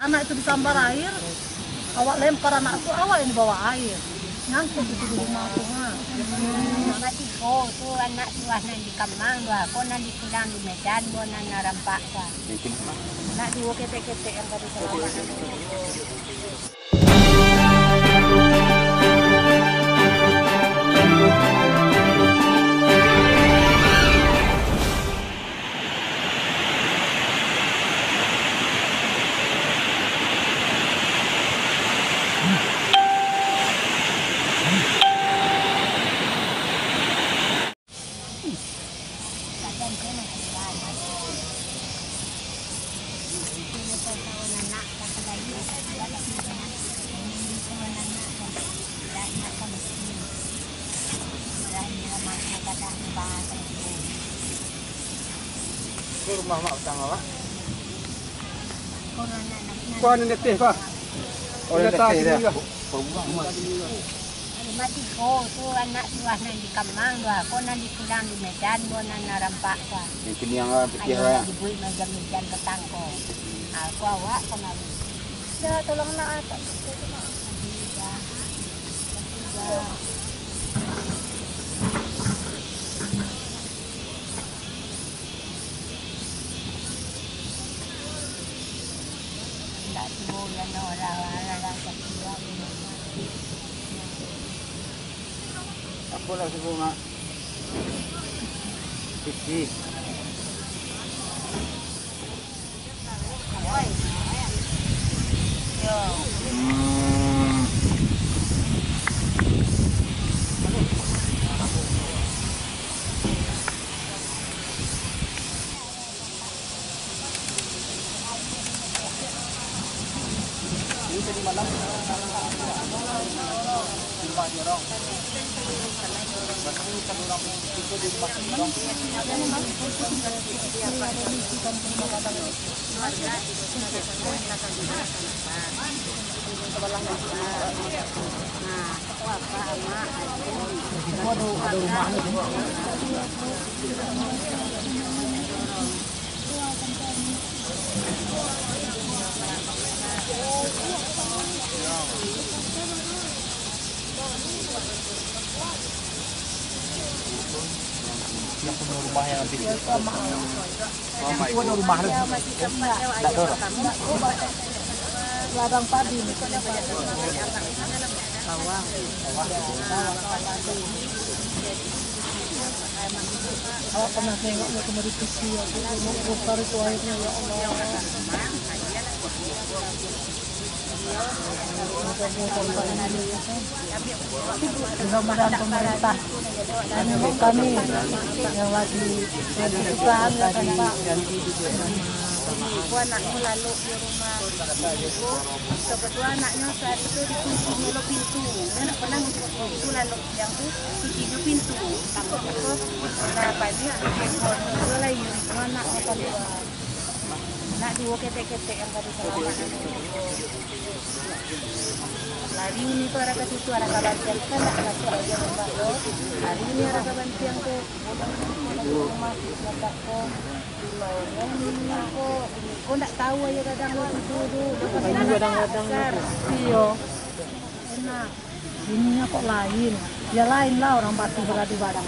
Anak itu disambar air, awak lempar anak itu, awak yang dibawa air. Nyangkut itu di rumah aku. Mama tigo tu anak tuah nan di Kemang, dua aku nan di Pulang di Medan, dua nan Rampak dah. Nak dua ketek-ketek yang tadi selama. Rumah mak utang awak. Kau ni letih kau. Oh letih dia. Mati ko tu anak tuah nan di Kemang, dua aku nan di Pulang di Medan, dua nan Rampak dah. Ini yang putih lah. Ibu meja-meja petang ko. Aku awak kemarin. Dah tolong nak atas. Tak tahu yang orang-orang kecil. Apa lah sebut mak? Pipi. Ini tadi malam. Ada rumahnya. Yang punya rumah yang nanti sama itu ada rumah lagi. Tak ada. Ladang padi ni. Awak pernah tengok nak kemari pisi aku mau besar itu airnya ya Allah. Mudah-mudahan pemerintah menyebut kami yang lagi kesusahan ya kan Pak. Ibu anaknya lalu di rumah. Kebetulan anaknya saat itu dikunci dulu pintu. Dia nak pernah itu lalu yang tu kunci pintu. Takut itu apa ni? Itu lah yang anaknya keluar. Nak dua ketek-ketek yang tadi selama. Lari ini tu arah ke situ arah ke Bantian kan nak kasih aja mbak lo. Hari ini arah ke Bantian tu. Rumah letak ko. Kau tak tahu aja kadang lo itu. Kadang-kadang iyo. Enak. Ininya kok lain. Ya lain lah orang Batu berada di Batu.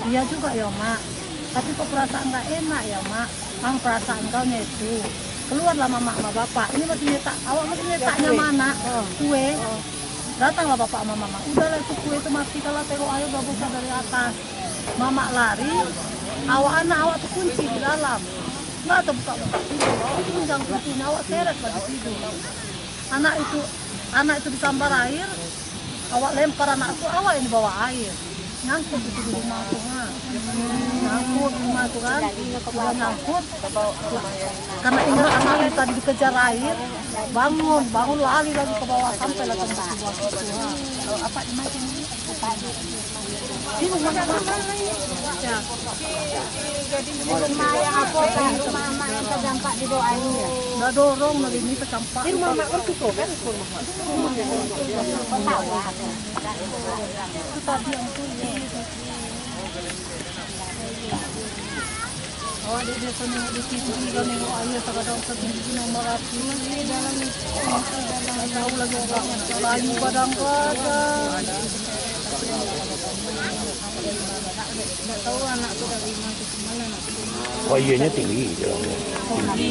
Iya juga ya mak. Tapi kok perasaan nggak enak ya mak. Ang perasaan kau itu. Keluarlah mama sama bapak. Ini masih nyetak. Awak masih nyetaknya mana? Kue. Datanglah bapak sama mama. Udahlah itu kue itu mati kalau tengok ayo bagus dari atas. Mama lari. Awak anak awak tuh kunci di dalam. Nggak ada buka-buka pintu. Awak tunjang pintunya. Awak seret lagi tidur. Anak itu disambar air. Awak lempar anak itu. Awak yang dibawa air. Nyangkut itu di rumah aku. Nyangkut rumah itu kan. Sudah nyangkut. Karena ingat anak itu tadi dikejar air. Bangun lari lagi ke bawah sampai lagi ke bawah situ. Apa dimana ini? Di rumah mama ini. Ya. Jadi di rumah yang apa? Di rumah mama yang terdampak di bawah air ya. Udah dorong lagi ini tercampak. Di rumah mak itu kan? Rumah yang itu. Itu tadi yang itu. Awak di desa nengok di TV dan nengok ayah kadang segini nomor api di dalam tahu lagi orang lain kadang-kadang. Nggak tahu anak tuh dari mana ke mana. Oh, iyanya tinggi jalannya. Tinggi.